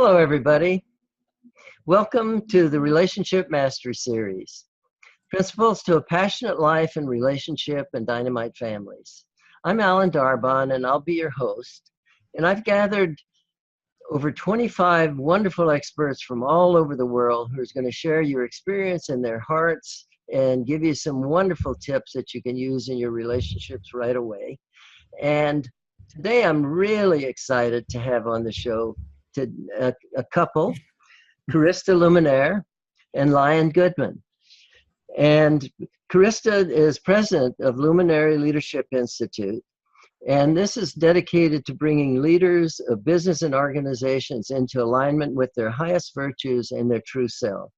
Hello, everybody. Welcome to the Relationship Mastery Series, Principles to a Passionate Life in Relationship and Dynamite Families. I'm Alan Darbon, and I'll be your host. And I've gathered over 25 wonderful experts from all over the world who's going to share your experience and their hearts and give you some wonderful tips that you can use in your relationships right away. And today I'm really excited to have on the show a couple, Carista Luminare and Goodman. And Carista is president of Luminare Leadership Institute. And this is dedicated to bringing leaders of business and organizations into alignment with their highest virtues and their true self.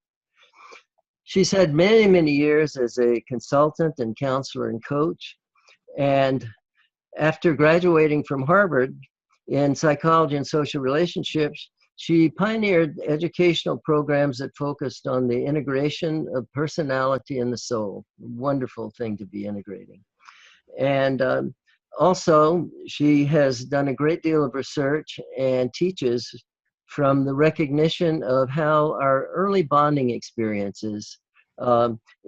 She's had many, many years as a consultant and counselor and coach. And after graduating from Harvard in psychology and social relationships, she pioneered educational programs that focused on the integration of personality and the soul. Wonderful thing to be integrating. And also, she has done a great deal of research and teaches from the recognition of how our early bonding experiences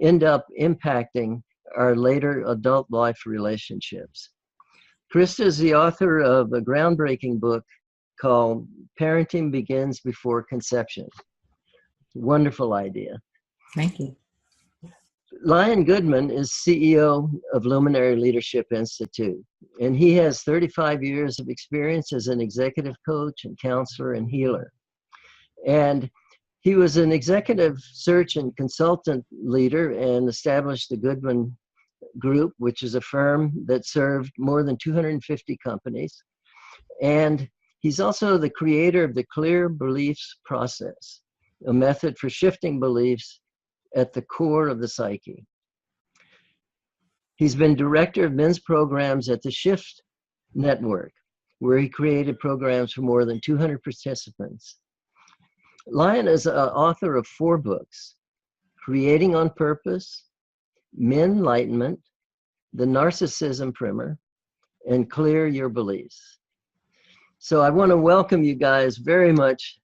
end up impacting our later adult life relationships. Carista is the author of a groundbreaking book called Parenting Begins Before Conception. Wonderful idea. Thank you. Goodman is CEO of Luminare Leadership Institute, and he has 35 years of experience as an executive coach and counselor and healer. And he was an executive search and consultant leader and established the Goodman Group, which is a firm that served more than 250 companies. And he's also the creator of the Clear Beliefs Process, a method for shifting beliefs at the core of the psyche. He's been director of men's programs at the Shift Network, where he created programs for more than 200 participants. Lion is an author of 4 books: Creating on Purpose, Menlightenment, The Narcissism Primer, and Clear Your Beliefs. So I want to welcome you guys very much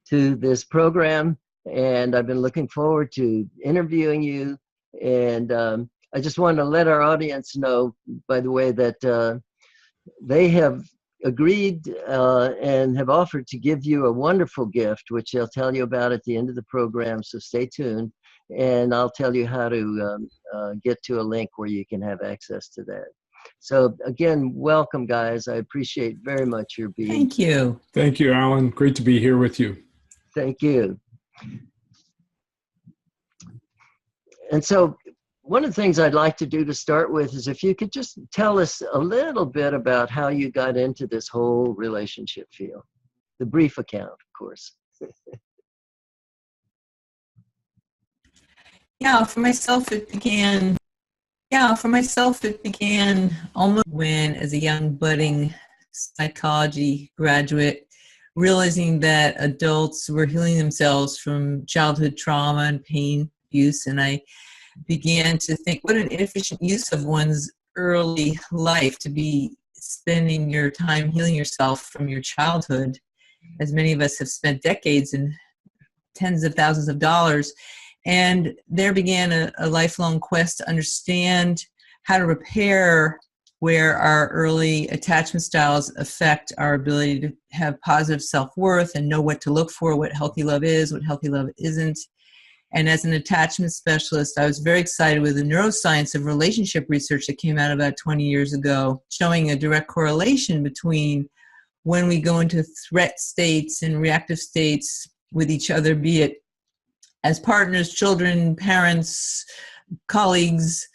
to this program, and I've been looking forward to interviewing you. And I just want to let our audience know, by the way, that they have agreed and have offered to give you a wonderful gift, which they'll tell you about at the end of the program, so stay tuned. And I'll tell you how to get to a link where you can have access to that. So again, welcome, guys. I appreciate very much your being. Thank you. Thank you, Alan. Great to be here with you. Thank you. And so one of the things I'd like to do to start with is if you could just tell us a little bit about how you got into this whole relationship field. The brief account, of course. For myself, it began almost when, as a young budding psychology graduate, realizing that adults were healing themselves from childhood trauma and pain, abuse, and I began to think, what an inefficient use of one's early life to be spending your time healing yourself from your childhood, as many of us have spent decades and tens of thousands of dollars. And there began a lifelong quest to understand how to repair where our early attachment styles affect our ability to have positive self-worth and know what to look for, what healthy love is, what healthy love isn't. And as an attachment specialist, I was very excited with the neuroscience of relationship research that came out about 20 years ago, showing a direct correlation between when we go into threat states and reactive states with each other, be it as partners, children, parents, colleagues,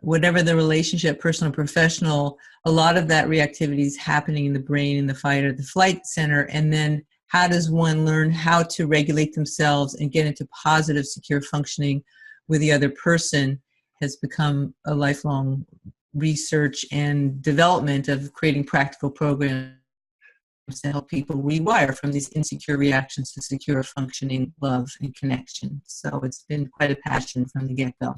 whatever the relationship, personal, professional, a lot of that reactivity is happening in the brain, in the fight or the flight center. And then how does one learn how to regulate themselves and get into positive, secure functioning with the other person has become a lifelong research and development of creating practical programs to help people rewire from these insecure reactions to secure functioning love and connection. So it's been quite a passion from the get-go.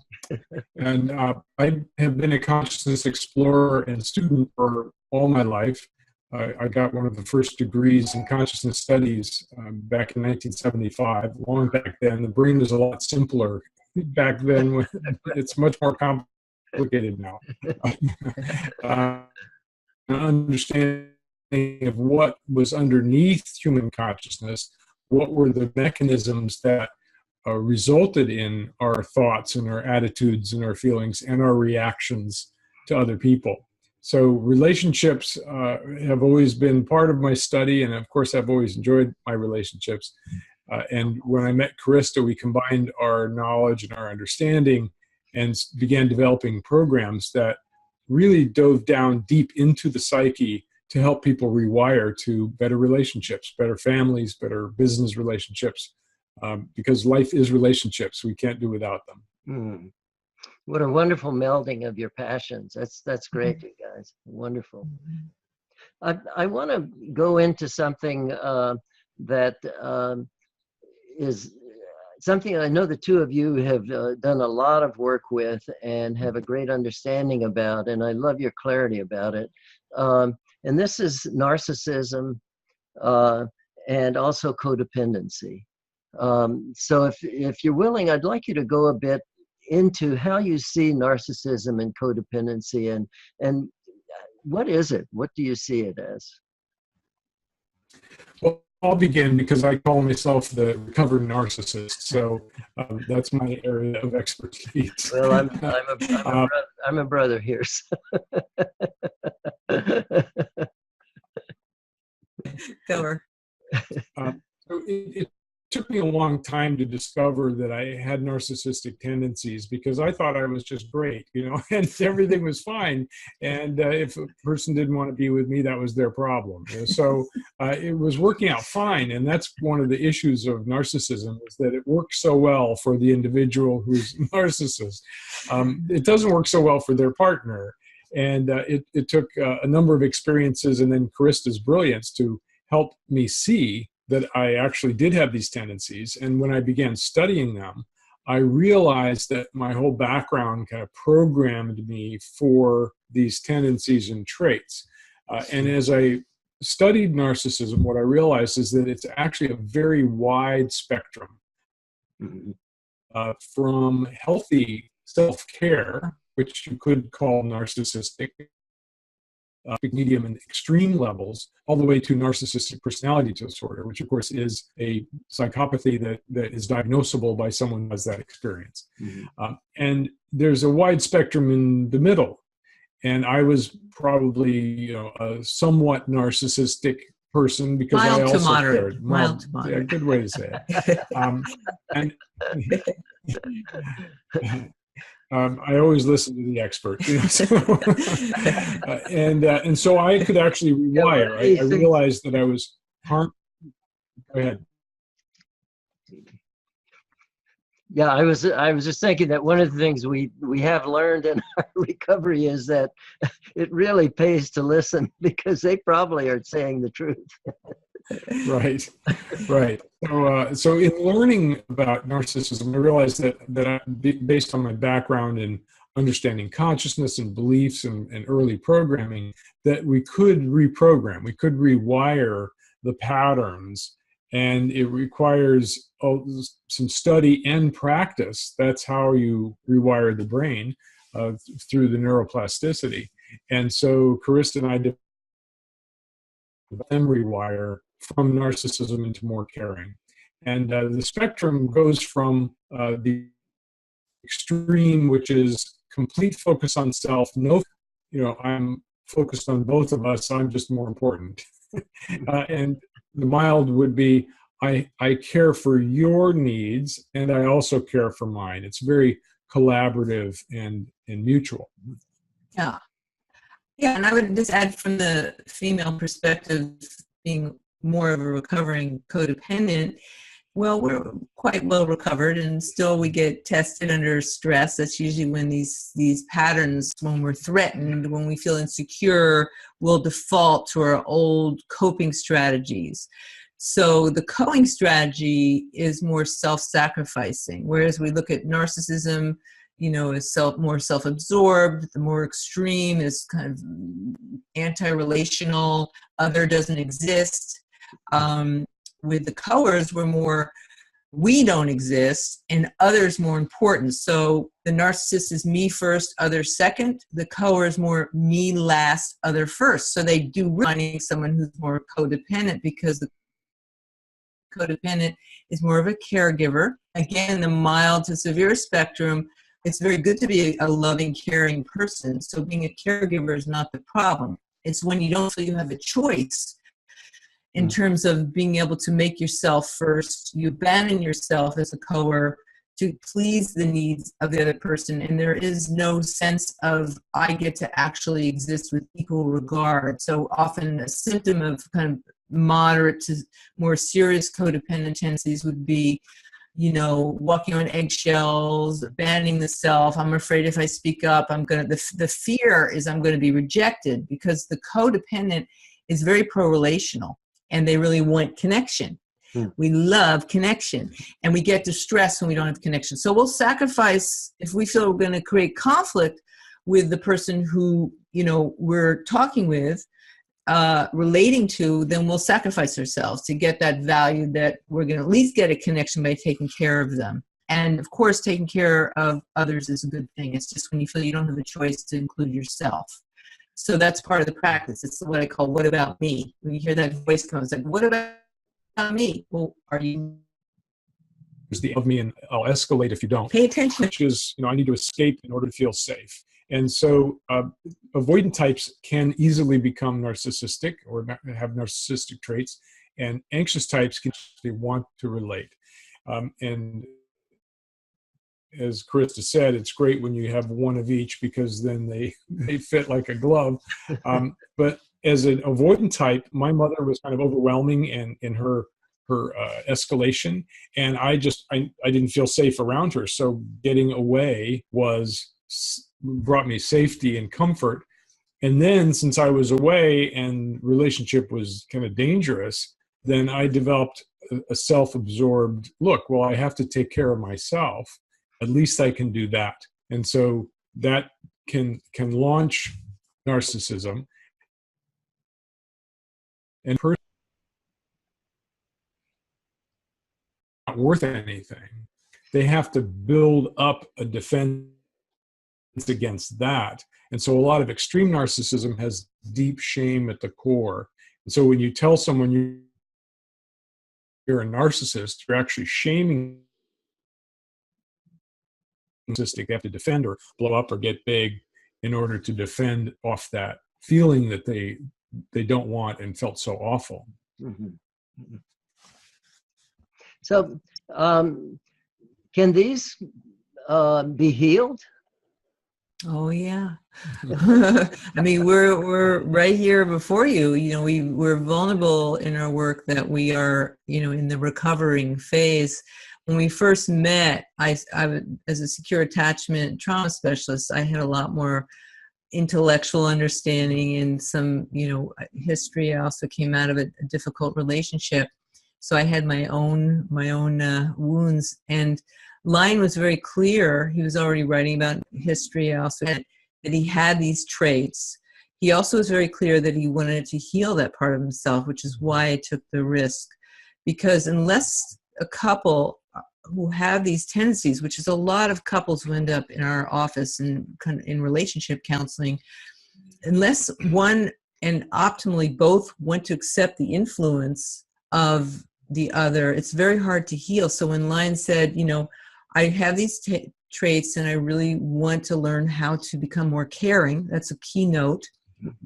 And I have been a consciousness explorer and student for all my life. I got one of the first degrees in consciousness studies back in 1975. Long back then, the brain was a lot simpler back then. When it's much more complicated now. Understanding of what was underneath human consciousness, what were the mechanisms that resulted in our thoughts and our attitudes and our feelings and our reactions to other people. So relationships have always been part of my study, and of course I've always enjoyed my relationships. And when I met Carista, we combined our knowledge and our understanding and began developing programs that really dove down deep into the psyche to help people rewire to better relationships, better families, better business relationships, because life is relationships. We can't do without them. Mm. What a wonderful melding of your passions. That's great, you guys. Wonderful. I want to go into something that is something I know the two of you have done a lot of work with and have a great understanding about, and I love your clarity about it. And this is narcissism and also codependency. So if you're willing, I'd like you to go a bit into how you see narcissism and codependency, and what is it? What do you see it as? Well, I'll begin because I call myself the recovered narcissist, so that's my area of expertise. Well, I'm a brother here. So. Cover. So it took me a long time to discover that I had narcissistic tendencies, because I thought I was just great, and everything was fine. And if a person didn't want to be with me, that was their problem. So it was working out fine. And that's one of the issues of narcissism, is that it works so well for the individual who's narcissist. It doesn't work so well for their partner. And it took a number of experiences and then Carista's brilliance to help me see that I actually did have these tendencies. And when I began studying them, I realized that my whole background kind of programmed me for these tendencies and traits. And as I studied narcissism, what I realized is that it's actually a very wide spectrum, from healthy self-care, which you could call narcissistic, medium and extreme levels, all the way to narcissistic personality disorder, which of course is a psychopathy that is diagnosable by someone who has that experience. And there's a wide spectrum in the middle. And I was probably, a somewhat narcissistic person, because mild I also to moderate. cared. Mild to moderate. Yeah, good way to say it. I always listen to the expert, and so I could actually rewire. I realized that I was harmed. Go ahead. Yeah, I was just thinking that one of the things we have learned in our recovery is that it really pays to listen, because they probably are saying the truth. Right. So in learning about narcissism, I realized that based on my background in understanding consciousness and beliefs and early programming, that we could reprogram, we could rewire the patterns, and it requires some study and practice. That's how you rewire the brain, through the neuroplasticity. And so Carista and I did them rewire from narcissism into more caring. And the spectrum goes from the extreme, which is complete focus on self. No, I'm focused on both of us. I'm just more important. And the mild would be, I care for your needs, and I also care for mine. It's very collaborative and mutual. Yeah. Yeah, and I would just add, from the female perspective, being more of a recovering codependent, well, we're quite well recovered, and still we get tested under stress. That's usually when these patterns, when we're threatened, when we feel insecure, we'll default to our old coping strategies. So the coping strategy is more self-sacrificing, whereas we look at narcissism, is more self-absorbed. The more extreme is kind of anti-relational. Other doesn't exist. With the coers, we're more we don't exist and others more important. So the narcissist is me first, others second. The coer is more me last, other first. So they do finding someone who's more codependent, because the codependent is more of a caregiver. Again, the mild to severe spectrum, it's very good to be a loving, caring person. So being a caregiver is not the problem. It's when you don't feel you have a choice in terms of being able to make yourself first. You abandon yourself as a coer to please the needs of the other person. And there is no sense of, I get to actually exist with equal regard. So often a symptom of kind of moderate to more serious codependent tendencies would be, walking on eggshells, abandoning the self. I'm afraid if I speak up, the fear is I'm going to be rejected, because the codependent is very pro-relational. And they really want connection. We love connection. And we get distressed when we don't have connection. So we'll sacrifice, if we feel we're going to create conflict with the person who, we're talking with, relating to, then we'll sacrifice ourselves to get that value that we're going to at least get a connection by taking care of them. And of course, taking care of others is a good thing. It's just when you feel you don't have a choice to include yourself. So that's part of the practice. It's what I call, what about me? When you hear that voice come, it's like, what about me? Well, are you? There's the of me, and I'll escalate if you don't. Pay attention. Which is, I need to escape in order to feel safe. And so avoidant types can easily become narcissistic or have narcissistic traits, and anxious types can actually want to relate. And as Carista said, it's great when you have one of each, because then they fit like a glove. But as an avoidant type, my mother was kind of overwhelming in her escalation, and I didn't feel safe around her. So getting away brought me safety and comfort. And then since I was away and relationship was kind of dangerous, then I developed a self-absorbed look. Well, I have to take care of myself. At least I can do that. And so that can launch narcissism. And person not worth anything. They have to build up a defense against that. And so a lot of extreme narcissism has deep shame at the core. And so when you tell someone you're a narcissist, you're actually shaming. They have to defend or blow up or get big in order to defend off that feeling that they don't want and felt so awful. Mm-hmm. Mm-hmm. So can these be healed? Oh yeah. I mean, we're right here before you. We're vulnerable in our work, that we are, in the recovering phase. When we first met, I as a secure attachment trauma specialist, I had a lot more intellectual understanding and some, history. I also came out of a difficult relationship, so I had my own wounds. And Line was very clear. He was already writing about history. I also had that he had these traits. He also was very clear that he wanted to heal that part of himself, which is why I took the risk. Because unless a couple who have these tendencies, which is a lot of couples who end up in our office and in relationship counseling, unless one and optimally both want to accept the influence of the other, it's very hard to heal. So when Line said, I have these traits and I really want to learn how to become more caring, that's a keynote,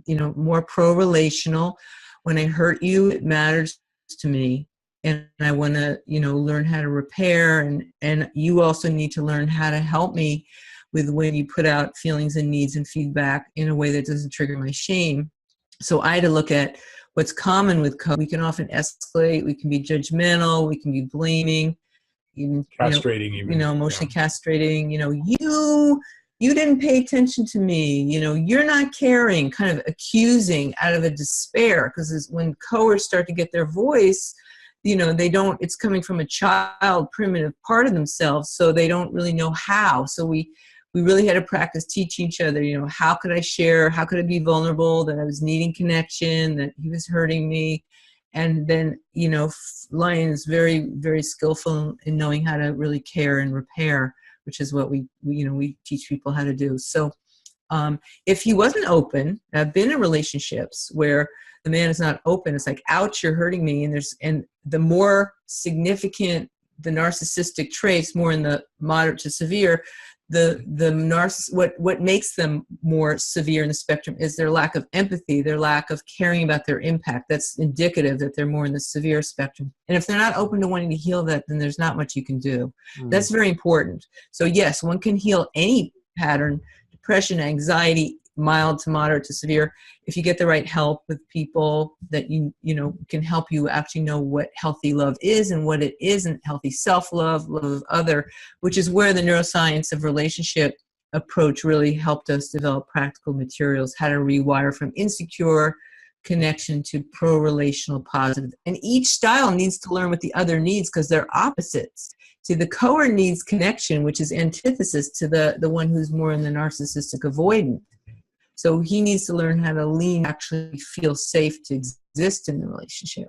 more pro-relational. When I hurt you, it matters to me. And I want to, learn how to repair. And you also need to learn how to help me with when you put out feelings and needs and feedback in a way that doesn't trigger my shame. So I had to look at what's common with code. We can often escalate. We can be judgmental. We can be blaming. Even, castrating, emotionally castrating. You didn't pay attention to me. You're not caring. Kind of accusing out of a despair, because when coers start to get their voice, they don't. It's coming from a child, primitive part of themselves, so they don't really know how. So we we really had to practice teaching each other, how could I share, how could I be vulnerable, that I was needing connection, that he was hurting me. And then, Lion is very, very skillful in knowing how to really care and repair, which is what we teach people how to do. So if he wasn't open, I've been in relationships where the man is not open. It's like, ouch, you're hurting me. And the more significant the narcissistic traits, more in the moderate to severe, what makes them more severe in the spectrum is their lack of empathy, their lack of caring about their impact. That's indicative that they're more in the severe spectrum. And if they're not open to wanting to heal that, then there's not much you can do. That's very important. So yes, one can heal any pattern, depression, anxiety, mild to moderate to severe, if you get the right help with people that can help you actually know what healthy love is and what it isn't. Healthy self-love, love of other, which is where the neuroscience of relationship approach really helped us develop practical materials, how to rewire from insecure connection to pro-relational positive. And each style needs to learn what the other needs because they're opposites. See, the coer needs connection, which is antithesis to the one who's more in the narcissistic avoidant. So he needs to learn how to actually feel safe to exist in the relationship.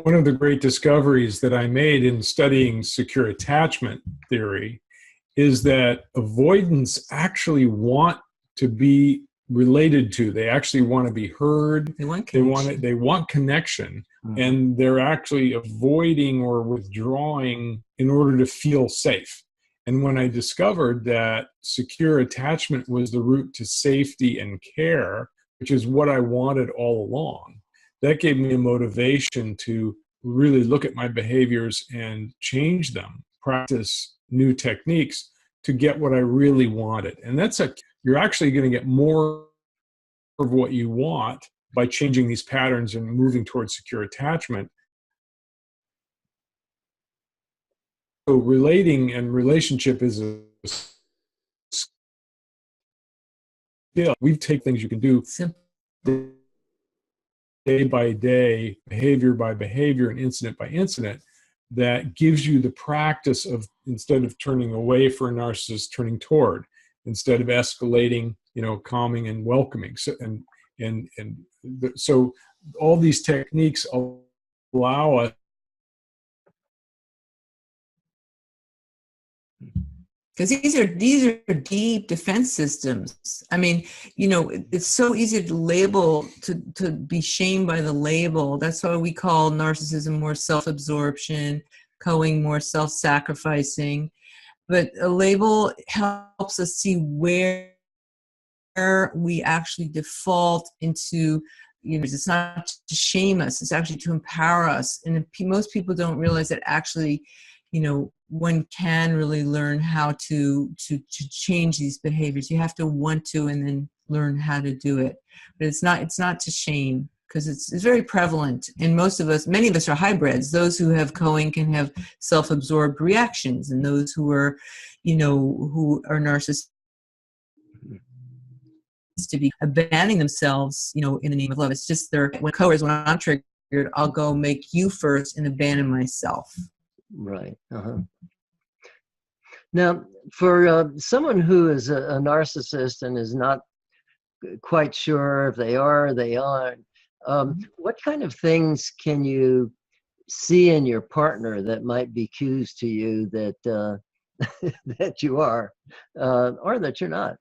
One of the great discoveries that I made in studying secure attachment theory is that avoidants actually want to be related to. They actually want to be heard. They want connection. They want connection. And they're actually avoiding or withdrawing in order to feel safe. And when I discovered that secure attachment was the route to safety and care, which is what I wanted all along, that gave me a motivation to really look at my behaviors and change them, practice new techniques to get what I really wanted. And you're actually going to get more of what you want by changing these patterns and moving towards secure attachment. So relating and relationship is a skill. We take things you can do day by day, behavior by behavior, and incident by incident, that gives you the practice of, instead of turning away for a narcissist, turning toward, instead of escalating, calming and welcoming. So all these techniques allow us. Because these are deep defense systems. I mean, it's so easy to label, to be shamed by the label. That's why we call narcissism more self-absorption, coing more self-sacrificing. But a label helps us see where we actually default into. It's not to shame us; it's actually to empower us. And most people don't realize that actually, one can really learn how to change these behaviors. You have to want to, and then learn how to do it. But it's not to shame, because it's very prevalent. And many of us are hybrids. Those who have coing can have self-absorbed reactions, and those who are, who are narcissists to be abandoning themselves, in the name of love. It's just when I'm triggered, I'll go make you first and abandon myself. Right. Now, for someone who is a narcissist and is not quite sure if they are or they aren't, what kind of things can you see in your partner that might be cues to you that that you are or that you're not?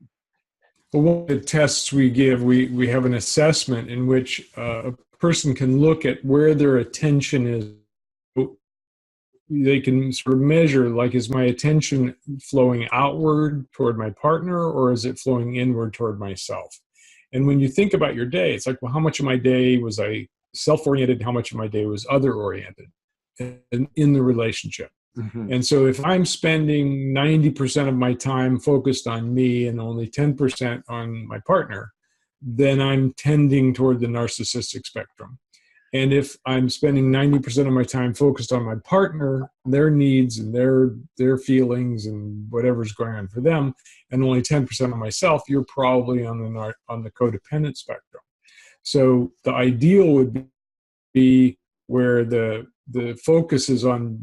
Well, one of the tests we give, we have an assessment in which a person can look at where their attention is. They can sort of measure, like, is my attention flowing outward toward my partner, or is it flowing inward toward myself? And when you think about your day, it's like, well, how much of my day was I self-oriented? How much of my day was other-oriented in the relationship? Mm-hmm. And so if I'm spending 90% of my time focused on me and only 10% on my partner, then I'm tending toward the narcissistic spectrum. And if I'm spending 90% of my time focused on my partner, their needs and their feelings and whatever's going on for them, and only 10% on myself, you're probably on the codependent spectrum. So the ideal would be where the focus is on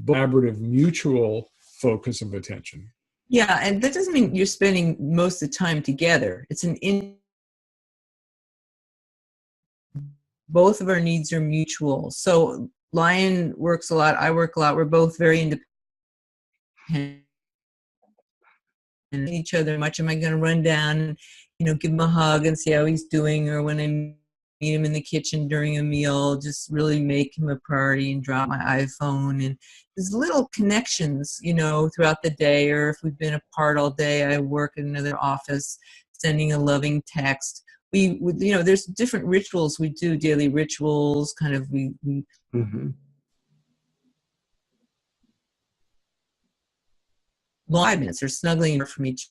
collaborative mutual focus of attention. Yeah, and that doesn't mean you're spending most of the time together. It's both of our needs are mutual. So Lion works a lot, I work a lot. We're both very independent and each other. Much am I going to run down and, give him a hug and see how he's doing, or when I meet him in the kitchen during a meal, just really make him a priority and drop my iPhone. And there's little connections, throughout the day, or if we've been apart all day, I work in another office, sending a loving text. There's different rituals we do, daily rituals, kind of we Mm-hmm. 5 minutes or snuggling from each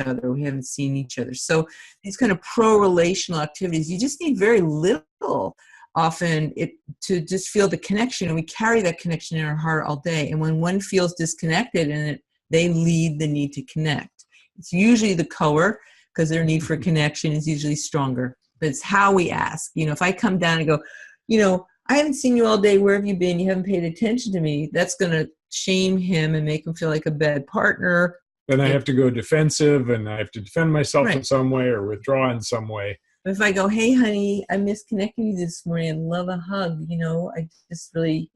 other. We haven't seen each other. So these kind of pro-relational activities, you just need very little often to just feel the connection. And we carry that connection in our heart all day. And when one feels disconnected in it, they lead the need to connect. It's usually the coer, because their need for connection is usually stronger. But it's how we ask. If I come down and go, I haven't seen you all day. Where have you been? You haven't paid attention to me. That's going to shame him and make him feel like a bad partner. Then I have to go defensive, and I have to defend myself Right. in some way or withdraw in some way. But if I go, hey, honey, I missed connecting with you this morning. I'd love a hug. I just really,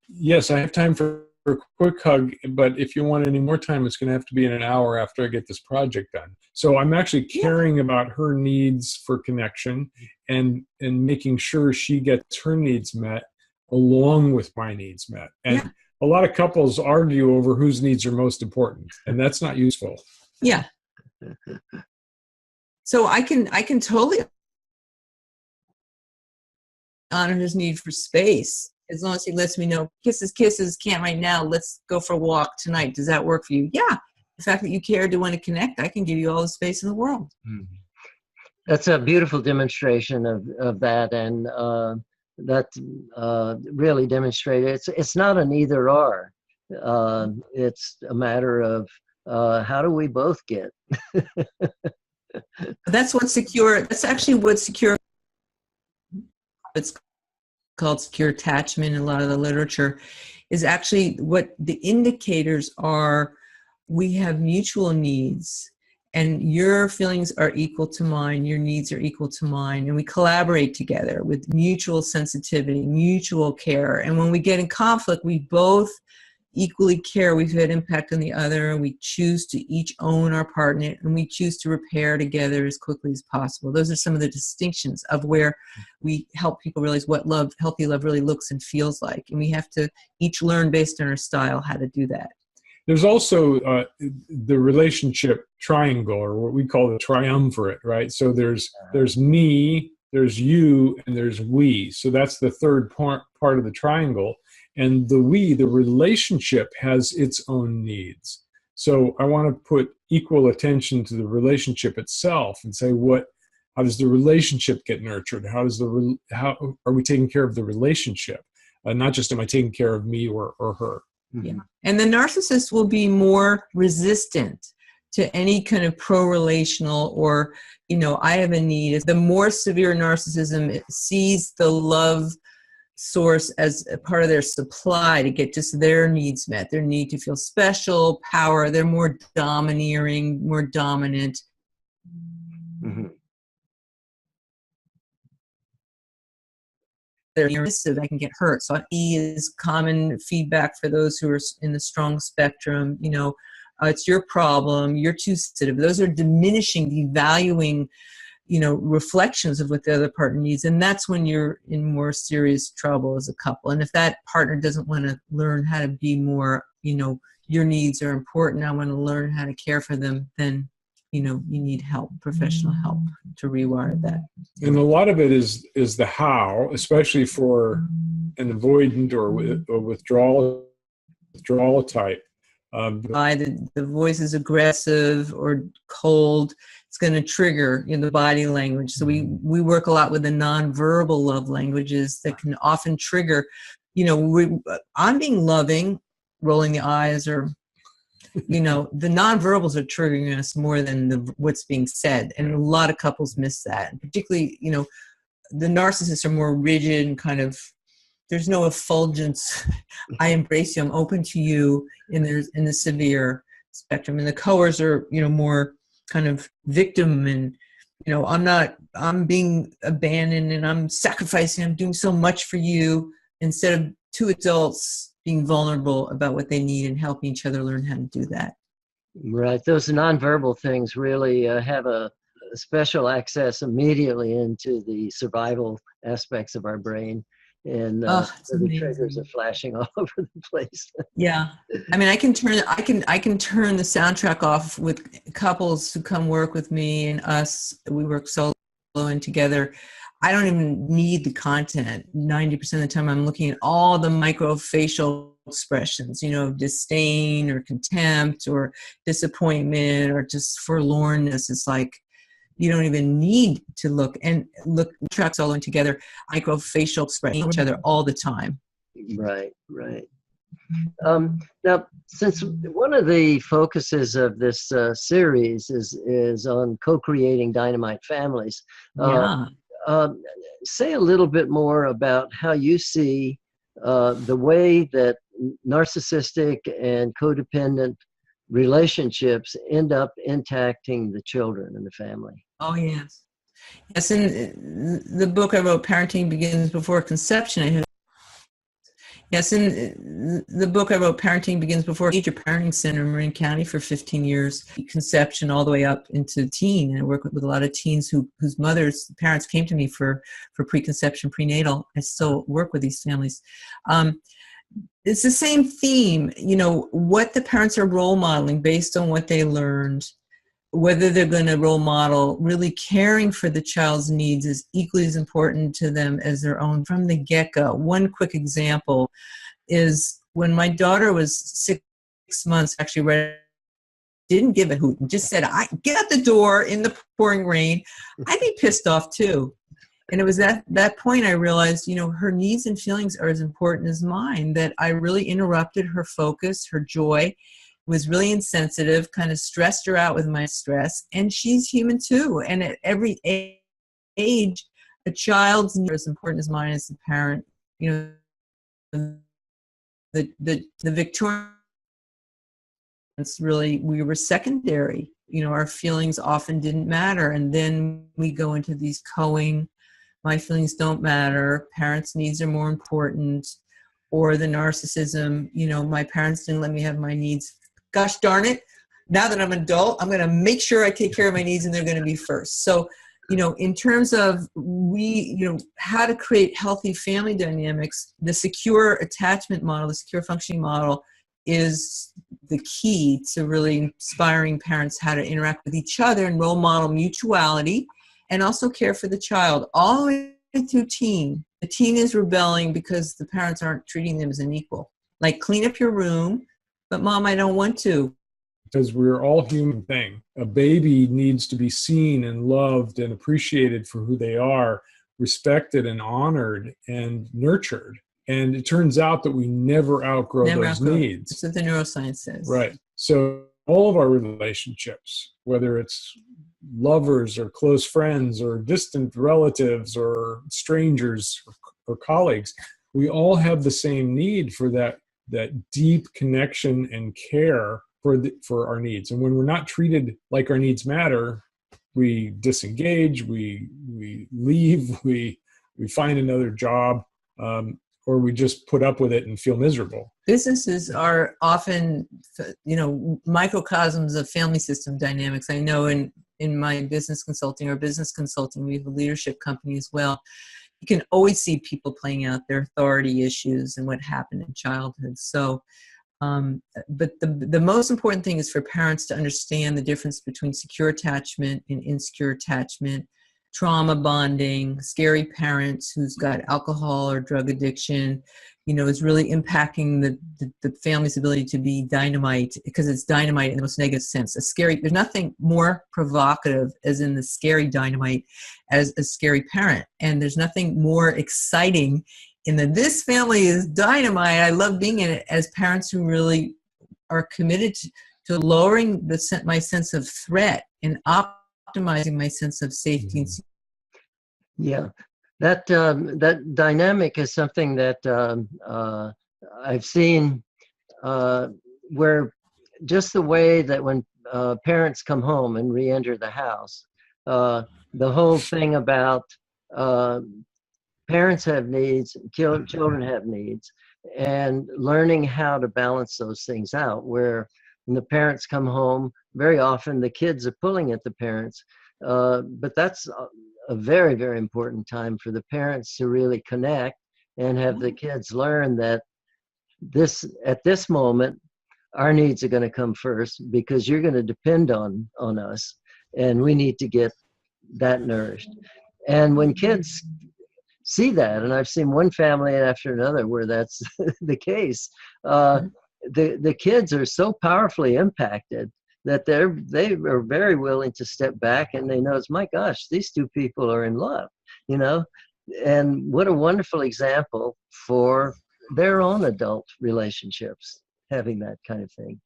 Yes, I have time for a quick hug, but if you want any more time, it's going to have to be in an hour after I get this project done. So I'm actually caring about her needs for connection and making sure she gets her needs met along with my needs met. And a lot of couples argue over whose needs are most important, and that's not useful. Yeah. So I can totally honor his need for space, as long as he lets me know, kisses, can't right now, let's go for a walk tonight. Does that work for you? Yeah. The fact that you care to want to connect, I can give you all the space in the world. Mm-hmm. That's a beautiful demonstration of that, and that really demonstrated it's not an either or. It's a matter of how do we both get. That's what's secure. That's actually what's secure. It's called secure attachment in a lot of the literature, is actually what the indicators are. We have mutual needs, and your feelings are equal to mine, your needs are equal to mine, and we collaborate together with mutual sensitivity, mutual care. And when we get in conflict, we both equally care. We've had impact on the other, and we choose to each own our part in it, and we choose to repair together as quickly as possible. Those are some of the distinctions of where we help people realize what healthy love really looks and feels like. And we have to each learn based on our style how to do that. There's also the relationship triangle, or what we call the triumvirate, right? So there's me, there's you, and there's we. So that's the third part of the triangle. And the relationship has its own needs. So I want to put equal attention to the relationship itself and say, how does the relationship get nurtured? How are we taking care of the relationship? Not just am I taking care of me or her. Yeah. And the narcissist will be more resistant to any kind of pro-relational or, I have a need. The more severe narcissism sees the love source as a part of their supply to get just their needs met, their need to feel special, power. They're more domineering, more dominant. Mm-hmm. They're aggressive, I can get hurt. So E is common feedback for those who are in the strong spectrum. It's your problem, you're too sensitive. Those are diminishing, devaluing, reflections of what the other partner needs. And that's when you're in more serious trouble as a couple. And if that partner doesn't want to learn how to be more, your needs are important, I want to learn how to care for them, then you need help, professional help to rewire that. And a lot of it is the how, especially for an avoidant or withdrawal type. The voice is aggressive or cold, it's going to trigger the body language. So we work a lot with the nonverbal love languages that can often trigger, I'm being loving, rolling the eyes, or the nonverbals are triggering us more than what's being said. And a lot of couples miss that. And particularly, the narcissists are more rigid and kind of, there's no effulgence. I embrace you. I'm open to you in the severe. spectrum, and the coers are, more kind of victim, and I'm being abandoned and I'm sacrificing, I'm doing so much for you, instead of two adults being vulnerable about what they need and helping each other learn how to do that. Right. Those nonverbal things really have a special access immediately into the survival aspects of our brain. And the triggers are flashing all over the place. Yeah. I mean, I can turn the soundtrack off with couples who come work with me and us. We work solo and together. I don't even need the content. 90% of the time I'm looking at all the microfacial expressions, disdain or contempt or disappointment or just forlornness. It's like, you don't even need to look tracks all in together, microfacial expression each other all the time. Right. Now, since one of the focuses of this series is on co-creating dynamite families, say a little bit more about how you see the way that narcissistic and codependent relationships end up impacting the children in the family. Oh, yes. Yes, in the book I wrote, Parenting Begins Before Conception, in the book I wrote, Parenting Begins Before, Major Parenting Center in Marin County for 15 years, conception all the way up into teen. And I work with a lot of teens whose parents came to me for preconception, prenatal. I still work with these families. It's the same theme, what the parents are role modeling based on what they learned. Whether they're going to role model really caring for the child's needs is equally as important to them as their own from the get-go. One quick example is when my daughter was 6 months, actually didn't give a hoot and just said, get out the door in the pouring rain, I'd be pissed off too. And it was at that point I realized, her needs and feelings are as important as mine, that I really interrupted her focus, her joy, was really insensitive, kind of stressed her out with my stress. And she's human too. And at every age, a child's needs are as important as mine as the parent. The Victorians really, we were secondary. Our feelings often didn't matter. And then we go into these my feelings don't matter, parents' needs are more important, or the narcissism, my parents didn't let me have my needs. Gosh darn it, now that I'm an adult, I'm going to make sure I take care of my needs and they're going to be first. So, in terms of how to create healthy family dynamics, the secure attachment model, the secure functioning model is the key to really inspiring parents how to interact with each other and role model mutuality and also care for the child all the way through teen. The teen is rebelling because the parents aren't treating them as an equal. Like, clean up your room, but Mom, I don't want to. Because we're all human thing. A baby needs to be seen and loved and appreciated for who they are, respected and honored and nurtured. And it turns out that we never outgrow those needs. That's what the neuroscience says. Right. So all of our relationships, whether it's lovers or close friends or distant relatives or strangers or colleagues, we all have the same need for that deep connection and care for our needs. And when we're not treated like our needs matter, we disengage, we leave, we find another job, or we just put up with it and feel miserable. Businesses are often, microcosms of family system dynamics. I know in my business consulting, we have a leadership company as well. You can always see people playing out their authority issues and what happened in childhood. So, but the most important thing is for parents to understand the difference between secure attachment and insecure attachment, trauma bonding. Scary parents who's got alcohol or drug addiction, is really impacting the family's ability to be dynamite, because it's dynamite in the most negative sense. There's nothing more provocative as in the scary dynamite as a scary parent. And there's nothing more exciting in this family is dynamite. I love being in it, as parents who really are committed to lowering my sense of threat and optimizing my sense of safety and security. Yeah. That dynamic is something that I've seen where just the way that when parents come home and re-enter the house, the whole thing about uh, parents have needs, children have needs, and learning how to balance those things out. Where when the parents come home, very often the kids are pulling at the parents, but that's a very, very important time for the parents to really connect and have the kids learn that at this moment, our needs are going to come first because you're going to depend on us, and we need to get that nourished. And when kids see that, and I've seen one family after another where that's the case, the kids are so powerfully impacted that they are very willing to step back, and they know, my gosh, these two people are in love, you know. And what a wonderful example for their own adult relationships, having that kind of thing.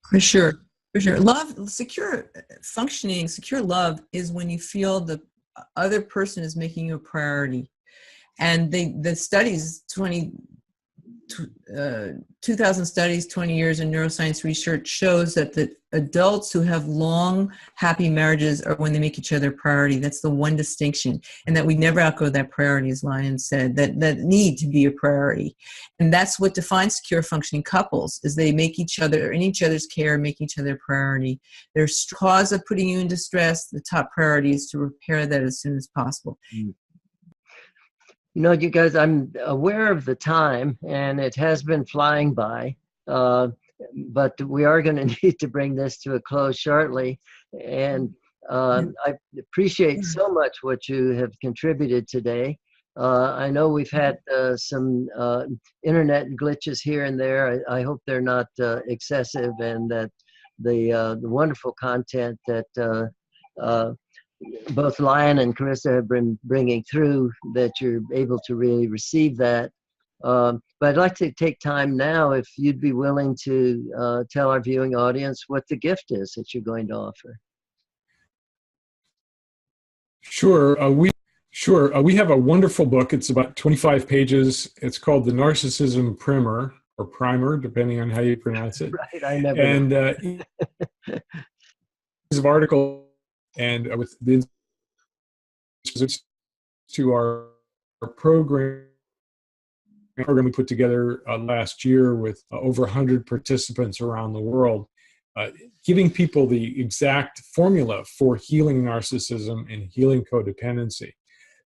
For sure. For sure. Love, secure functioning, secure love is when you feel the other person is making you a priority. And the studies, 2,000 studies, 20 years in neuroscience research shows that the adults who have long, happy marriages are when they make each other a priority. That's the one distinction. And that we never outgrow that priority, as Lion said, that need to be a priority. And that's what defines secure functioning couples, is they make each other, in each other's care, make each other a priority. Their cause of putting you in distress, the top priority is to repair that as soon as possible. You know, you guys, I'm aware of the time, and it has been flying by, but we are going to need to bring this to a close shortly. And I appreciate so much what you have contributed today. I know we've had some internet glitches here and there. I hope they're not excessive, and that the wonderful content that both Lion and Carista have been bringing through, that you're able to really receive that. But I'd like to take time now, if you'd be willing to tell our viewing audience what the gift is that you're going to offer. Sure. We have a wonderful book. It's about 25 pages. It's called The Narcissism Primer, or Primer, depending on how you pronounce it. Right, I never And of articles and with the to our program we put together last year with over 100 participants around the world, giving people the exact formula for healing narcissism and healing codependency.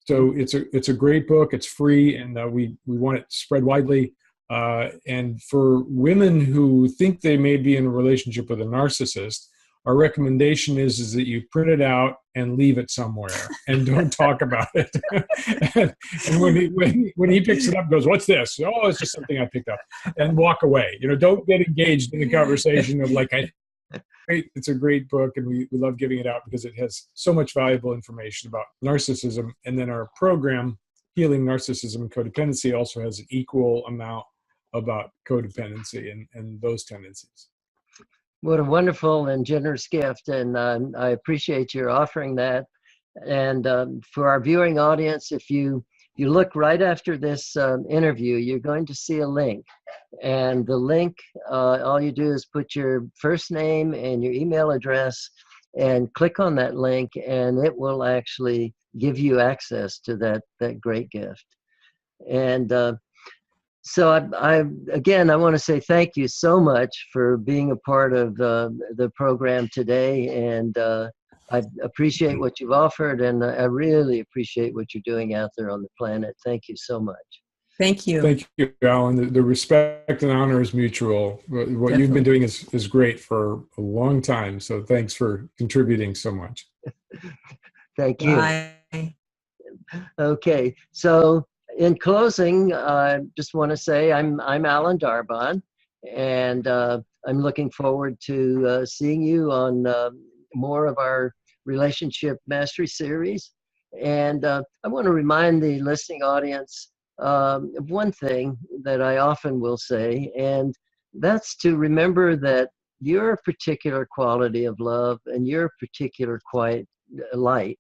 So it's a great book. It's free, and we want it spread widely. And for women who think they may be in a relationship with a narcissist, our recommendation is that you print it out and leave it somewhere and don't talk about it. and when he picks it up, goes, "What's this?" "Oh, it's just something I picked up," and walk away. You know, don't get engaged in the conversation of like, it's a great book, and we love giving it out because it has so much valuable information about narcissism. And then our program, Healing Narcissism and Codependency, also has an equal amount about codependency and those tendencies. What a wonderful and generous gift, and I appreciate your offering that. And for our viewing audience, if you look right after this interview, you're going to see a link. And the link, all you do is put your first name and your email address and click on that link, and it will actually give you access to that great gift. And so again, I want to say thank you so much for being a part of the program today, and I appreciate what you've offered, and I really appreciate what you're doing out there on the planet. Thank you so much. Thank you. Thank you, Alan. The respect and honor is mutual. What Definitely. You've been doing is great for a long time, so thanks for contributing so much. Thank you. Bye. Okay, so in closing, I just want to say I'm Alan Darbon, and I'm looking forward to seeing you on more of our Relationship Mastery series. And I want to remind the listening audience of one thing that I often will say, and that's to remember that your particular quality of love and your particular quiet light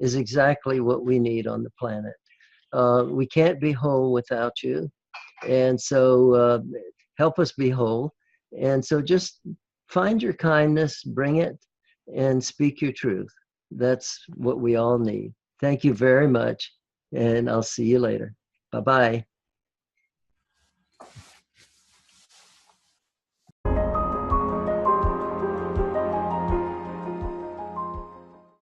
is exactly what we need on the planet. We can't be whole without you. And so help us be whole. And so just find your kindness, bring it, and speak your truth. That's what we all need. Thank you very much, and I'll see you later. Bye-bye.